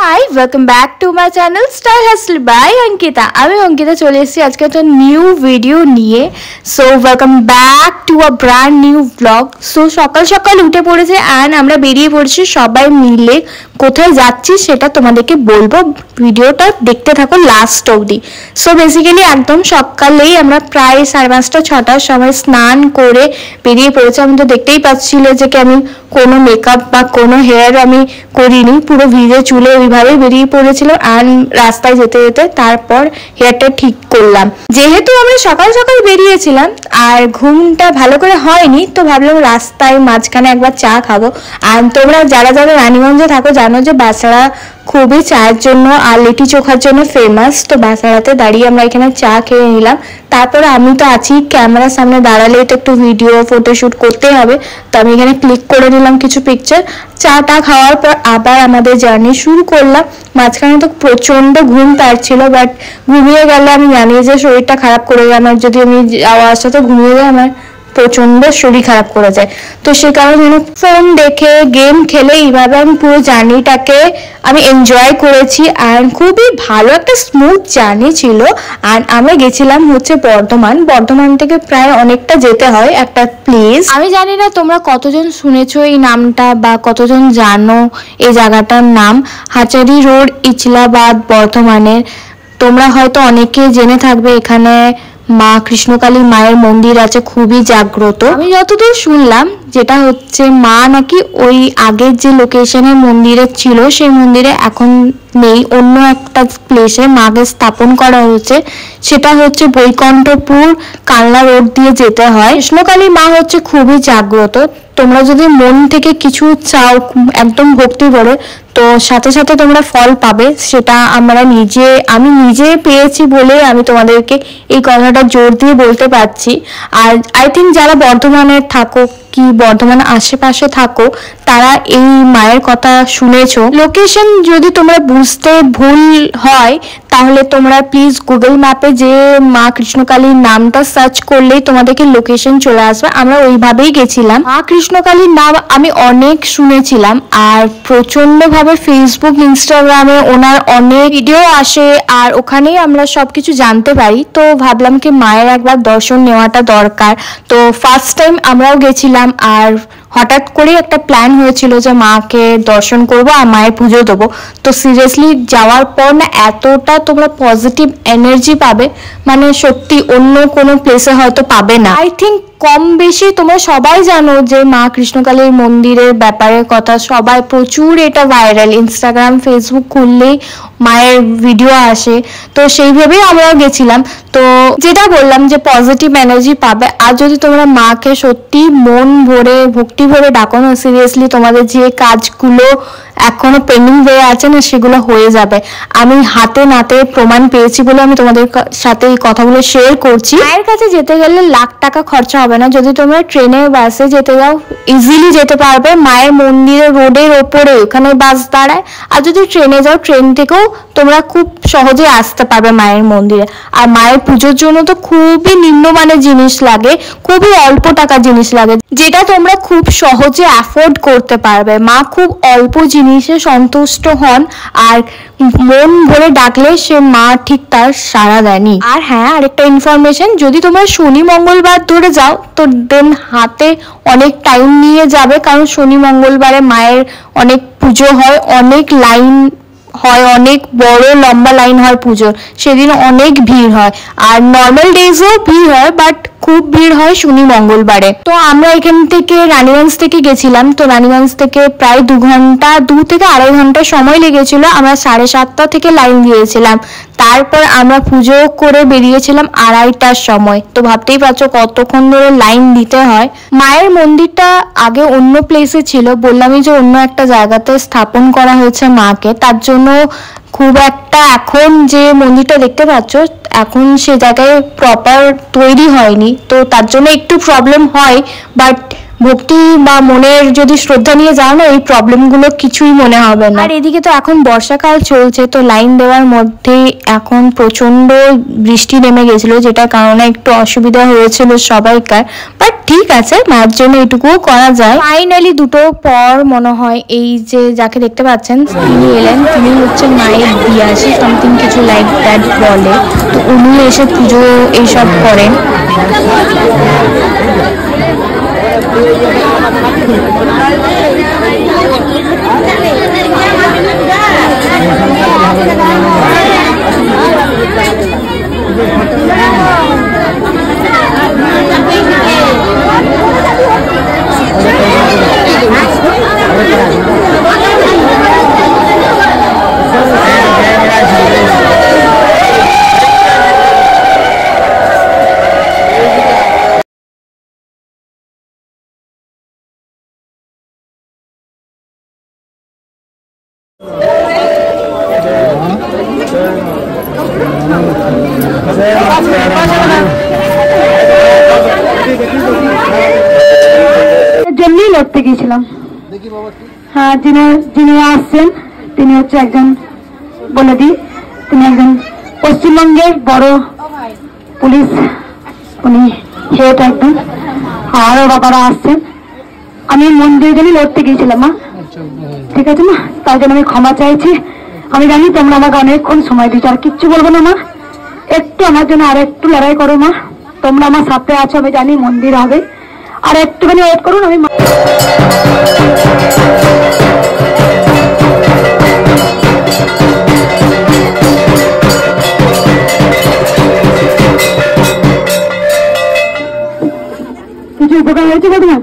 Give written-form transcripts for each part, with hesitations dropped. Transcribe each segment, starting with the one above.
Hi welcome back to my channel style হাসল by Ankita. আমি অঙ্কিতা চলে এসেছি আজকে একটা নিউ ভিডিও নিয়ে। So welcome back to a brand new blog. So সকাল সকাল উঠে পড়েছে অ্যান্ড আমরা বেরিয়ে পড়ছি সবাই মিলে। কোথায় যাচ্ছি সেটা তোমাদেরকে বলবো, ভিডিওটা দেখতে থাকো লাস্ট অবধি। সো বেসিক্যালি একদম সকালেই আমরা প্রায় 5:30 6টার সময় স্নান করে বেরিয়ে পড়েছি। আমি তো দেখতেই পাচ্ছিলে যে কি আমি কোনো মেকআপ বা কোনো হেয়ার আমি করিনি, পুরো ভিজে চুলে ওইভাবেই বেরিয়ে পড়েছিলাম। আর রাস্তায় যেতে যেতে তারপর হেয়ারটা ঠিক করলাম। যেহেতু আমরা সকাল সকাল বেরিয়েছিলাম আর ঘুমটা ভালো করে হয়নি, তো ভাবলাম রাস্তায় মাঝখানে একবার চা খাবো। আর তোমরা যারা যারা রানীগঞ্জে থাকো জানো যে বাসাড়া খুবই চায়ের জন্য আর লিটি চোখার জন্য ফেমাস। তো বাসাড়াতে দাঁড়িয়ে আমরা এখানে চা খেয়ে নিলাম। তারপরে আমি তো আছি, ক্যামেরার সামনে দাঁড়ালেই তো একটু ভিডিও ফটোশ্যুট করতেই হবে। তো আমি এখানে ক্লিক করে নিলাম কিছু পিকচার। চাটা খাওয়ার পর আবার আমাদের জার্নি শুরু করলাম। মাঝখানে তো প্রচণ্ড ঘুম পাচ্ছিল, বাট ঘুমিয়ে গেলে আমি জানি যে শরীরটা খারাপ করে যায়। আমার যদি আমি যাওয়ার সাথে ঘুমিয়ে যাই আমার প্রচণ্ড শরীর খারাপ করে যায়। তো সে কারণে ফোন দেখে গেম খেলে এইভাবে আমি পুরো জার্নিটাকে আমি এনজয় করেছি। আর খুবই ভালো একটা স্মুথ জার্নি ছিল। আর আমরা গেছিলাম হচ্ছে বর্ধমান থেকে প্রায় অনেকটা যেতে হয় একটা প্লেস। আমি জানি না তোমরা কতজন শুনেছো এই নামটা বা কতজন জানো এই জায়গাটার নাম। হাজারি রোড, ইচলাবাদ, বর্ধমানের। তোমরা হয়তো অনেকে জেনে থাকবে এখানে মা কৃষ্ণকালী মায়ের মন্দির আছে, খুবই জাগ্রত। আমি যতদূর শুনলাম যেটা হচ্ছে মা নাকি ওই আগের যে লোকেশনে মন্দিরে ছিল সেই মন্দিরে এখন নেই, অন্য একটা প্লেসে মাকে স্থাপন করা হয়েছে। সেটা হচ্ছে বৈকুণ্ঠপুর কালনা রোড দিয়ে যেতে হয়। কৃষ্ণকালী মা হচ্ছে খুবই জাগ্রত। তোমরা যদি মন থেকে কিছু চাও একদম ভক্তি করে, তো সাথে সাথে তোমরা ফল পাবে। সেটা আমি নিজে পেয়েছি বলে আমি তোমাদেরকে এই কথাটা জোর দিয়ে বলতে পারছি। আর আই থিঙ্ক যারা বর্ধমানে থাকো কি বর্ধমানের আশেপাশে থাকো তারা এই মায়ের কথা শুনেছো। লোকেশন যদি তোমরা বুঝতে ভুল হয় তাহলে তোমরা প্লিজ গুগল ম্যাপে যে মা কৃষ্ণকালীর নামটা সার্চ করলেই তোমাদেরকে লোকেশন চলে আসবে। আমরা ওইভাবেই গেছিলাম। মা কৃষ্ণকালীর নাম আমি অনেক শুনেছিলাম আর প্রচন্ডভাবে ফেসবুক ইনস্টাগ্রামে ওনার অনেক ভিডিও আসে আর ওখানেই আমরা সবকিছু জানতে পারি। তো ভাবলাম কি মায়ের একবার দর্শন নেওয়াটা দরকার। তো ফার্স্ট টাইম আমরাও গেছিলাম আর হঠাৎ করে একটা প্ল্যান হয়েছিল যে মাকে দর্শন করব আর মায়ের পুজো দেবো। তো সিরিয়াসলি যাওয়ার পর না এতটা তোমরা পজিটিভ এনার্জি পাবে, মানে সত্যি অন্য কোনো প্লেসে হয়তো পাবে না। আই থিঙ্ক কম বেশি তোমরা সবাই জানো যে মা কৃষ্ণকালীর মন্দিরের ব্যাপারে কথা, সবাই প্রচুর এটা ভাইরাল। ইনস্টাগ্রাম ফেসবুক খুললেই মায়ের ভিডিও আসে। তো সেইভাবেই আমরাও গেছিলাম। তো যেটা বললাম যে পজিটিভ এনার্জি পাবে। আর যদি তোমরা মাকে সত্যি মন ভরে ভক্তি ভরে ডাকো না, সিরিয়াসলি তোমাদের যে কাজগুলো এখনো পেন্ডিং হয়ে আছে না সেগুলো হয়ে যাবে। আমি হাতে নাতে প্রমাণ পেয়েছি বলে আমি তোমাদের সাথে এই কথাগুলো শেয়ার করছি। মায়ের কাছে যেতে গেলে লাখ টাকা খরচা হবে না। যদি তোমরা ট্রেনে বাসে যেতে যাও ইজিলি যেতে পারবে। মায়ের মন্দিরের রোডের ওপরে ওখানে বাস দাঁড়ায়। আর যদি ট্রেনে যাও ট্রেন থেকেও তোমরা খুব সহজে আসতে পারবে মায়ের মন্দিরে। আর মায়ের পুজোর জন্য তো খুবই নিম্নমানের জিনিস লাগে, খুবই অল্প টাকা জিনিস লাগে যেটা তোমরা খুব সহজে অ্যাফোর্ড করতে পারবে। মা খুব অল্প জিনিসে সন্তুষ্ট হন আর মন ভরে ডাকলে সে মা ঠিক তার সাড়া দেয়নি। আর হ্যাঁ, আরেকটা ইনফরমেশন, যদি তোমরা শনি মঙ্গলবার ধরে যাও তো দেন হাতে অনেক টাইম নিয়ে যাবে, কারণ শনি মঙ্গলবারে মায়ের অনেক পুজো হয়, অনেক লাইন হয়, অনেক বড় লম্বা লাইন হয় পুজোর। সেদিন অনেক ভিড় হয়। আর নর্মাল ডেজও ভিড় হয়, বাট খুব ভিড় হয় শনি মঙ্গলবারে। তো আমরা এখান থেকে রানীগঞ্জ থেকে গেছিলাম। তো রানীগঞ্জ থেকে প্রায় 2 থেকে 2.5 ঘন্টা সময় লেগেছিল। আমরা 7:30 থেকে লাইন দিয়েছিলাম। তারপর আমরা পুজো করে বেরিয়েছিলাম 2:30টার সময়। তো ভাবতেই পারছো কতক্ষণ ধরে লাইন দিতে হয়। মায়ের মন্দিরটা আগে অন্য প্লেসে ছিল, বললামই যে অন্য একটা জায়গাতে স্থাপন করা হয়েছে মাকে। তার জন্য খুব একটা এখন যে মন্দিরটা দেখতে পাচ্ছ এখন সে জায়গায় প্রপার তৈরি হয়নি। তো তার জন্য একটু প্রবলেম হয়, বাট ভক্তি বা মনের যদি শ্রদ্ধা নিয়ে যাও না এই প্রবলেমগুলো কিছুই মনে হবে না। আর এদিকে তো এখন বর্ষাকাল চলছে, তো লাইন দেওয়ার মধ্যে এখন প্রচন্ড বৃষ্টি নেমে গেছিল, যেটার কারণে একটু অসুবিধা হয়েছিল সবাইকার। বাট ঠিক আছে, মায়ের জন্য এটুকুও করা যায়। ফাইনালি দুটো পর মনে হয় এই যে যাকে দেখতে পাচ্ছেন তিনি এলেন, তিনি হচ্ছে মায়ের দিয়াশি সামথিং কিছু লাইক দ্যাট বলে, তো উনি এসে পুজো এইসব করেন। জন্যই লড়তে গিয়েছিলাম। হ্যাঁ, যিনি আসছেন তিনি হচ্ছে একজন, বলে দিই, তিনি একজন পশ্চিমবঙ্গের বড় পুলিশ, উনি হেড একদম, আরো বাবারা আসছেন। আমি মন্দিরের জন্য লড়তে গিয়েছিলাম মা, ঠিক আছে মা, তার জন্য আমি ক্ষমা চাইছি। আমি জানি তোমরা আমাকে অনেকক্ষণ সময় দিচ্ছ, আর কিচ্ছু বলবো না মা, একটু আমার জন্য আর একটু লড়াই করো মা, তোমরা আমার সাথে আছো, আমি জানি মন্দির হবে, আর একটুখানি ওয়েট করুন। আমি কিছু উপকার হয়েছে তোমার,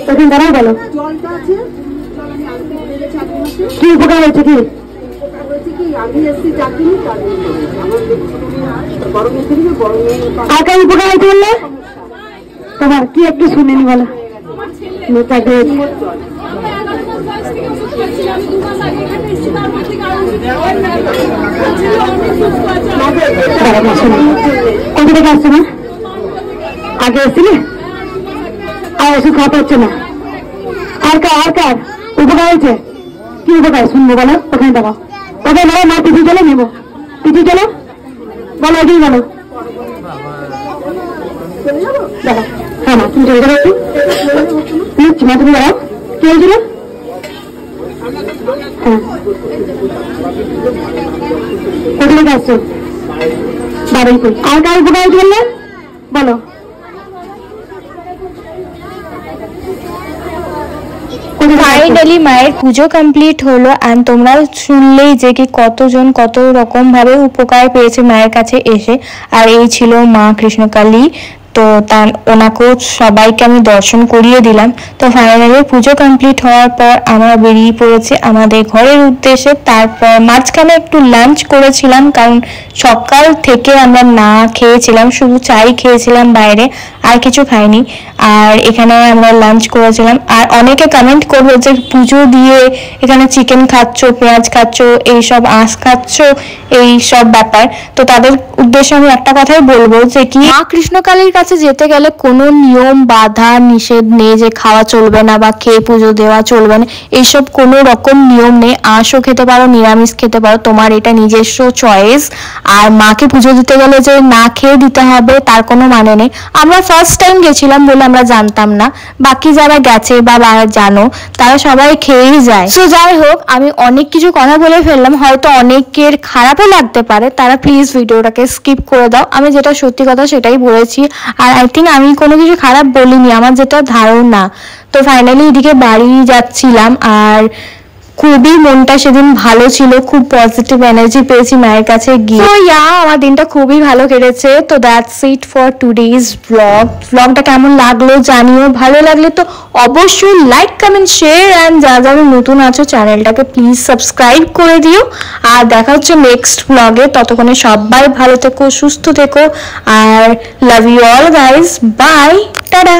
তখন দাঁড়াও বলো কি উপকার হয়েছে, কি আর কার উপকার হয়েছে বললে, তোমার কি একটু শুনেনি বলো। কোথা থেকে আসছে না, আগে এসছিলে, আর ওষুধ খাওয়াতে হচ্ছে না, আর কার উপকার হয়েছে, কি উপকার শুনবো বলো, ওখানে দেখাও, ওখানে বলো, মা পিছিয়ে চলো, নেবো পিছিয়ে চলো, বলো ওইটাই বলো, দেখো। হ্যাঁ মা তুমি চলে যাবো, একটু নিচ্ছি মা, তুমি দাঁড়াও, কি হয়েছিল, হ্যাঁ কোথা থেকে আসছো, বারুইপুর, আর কার উপকার হয়েছে বললে বলো। ফাইনালি মায়ের পুজো কমপ্লিট হলো, অ্যান্ড তোমরা শুনলেই যে কি কতজন কত রকম ভাবে উপকার পেয়েছে মায়ের কাছে এসে। আর এই ছিল মা কৃষ্ণকালী, তো তার ওনাকেও সবাইকে আমি দর্শন করিয়ে দিলাম। তো ফাইনালি পুজো কমপ্লিট হওয়ার পর আমরা বেরিয়ে পড়েছি আমাদের ঘরের উদ্দেশ্যে। তারপর মাঝখানে একটু লাঞ্চ করেছিলাম, কারণ সকাল থেকে আমরা না খেয়েছিলাম, শুধু চাই খেয়েছিলাম বাইরে, আর কিছু খাইনি। আর এখানে আমরা লাঞ্চ করেছিলাম। আর অনেকে কমেন্ট করবে যে পুজো দিয়ে এখানে চিকেন খাচ্ছ, পেঁয়াজ খাচ্ছ, এইসব আঁশ খাচ্ছ, এই সব ব্যাপার। তো তাদের উদ্দেশ্যে আমি একটা কথাই বলবো যে কি মা কৃষ্ণকালীর কাছে যেতে গেলে কোনো নিয়ম বাধা নিষেধ নেই যে খাওয়া চলবে না বা খেয়ে পুজো দেওয়া চলবে না, এইসব কোনো রকম নিয়ম নেই। আঁশও খেতে পারো, নিরামিষ খেতে পারো, তোমার এটা নিজস্ব চয়েস। আর মাকে পুজো দিতে গেলে যে না খেয়ে দিতে হবে তার কোনো মানে নেই। আমরা ফার্স্ট টাইম গেছিলাম বলে আমরা জানতাম না, বাকি যারা গেছে বা জানো তারা সবাই খেয়েই যায়। সো যাই হোক, আমি অনেক কিছু কথা বলে ফেললাম, হয়তো অনেকের খারাপও লাগতে পারে, তারা প্লিজ ভিডিওটাকে স্কিপ করে দাও। আমি যেটা সত্যি কথা সেটাই বলেছি, আর আই থিঙ্ক আমি কোনো কিছু খারাপ বলিনি, আমার যেটা ধারণা। তো ফাইনালি এদিকে বাড়ি যাচ্ছিলাম, আর খুবই মনটা সেদিন ভালো ছিল, খুব পজিটিভ এনার্জি পেয়েছি মায়ের কাছে গিয়ে। তো আমার দিনটা খুবই ভালো কেটেছে। তো দ্যাটস ইট ফর টুডেজ ব্লগটা কেমন লাগলো জানিও, ভালো লাগলে তো অবশ্যই লাইক কমেন্ট শেয়ার, অ্যান্ড যারা নতুন আছো চ্যানেলটাকে প্লিজ সাবস্ক্রাইব করে দিও। আর দেখা হচ্ছে নেক্সট ব্লগে, ততক্ষণে সবাই ভালো থেকো, সুস্থ থেকো, আর love you all guys, bye, tata.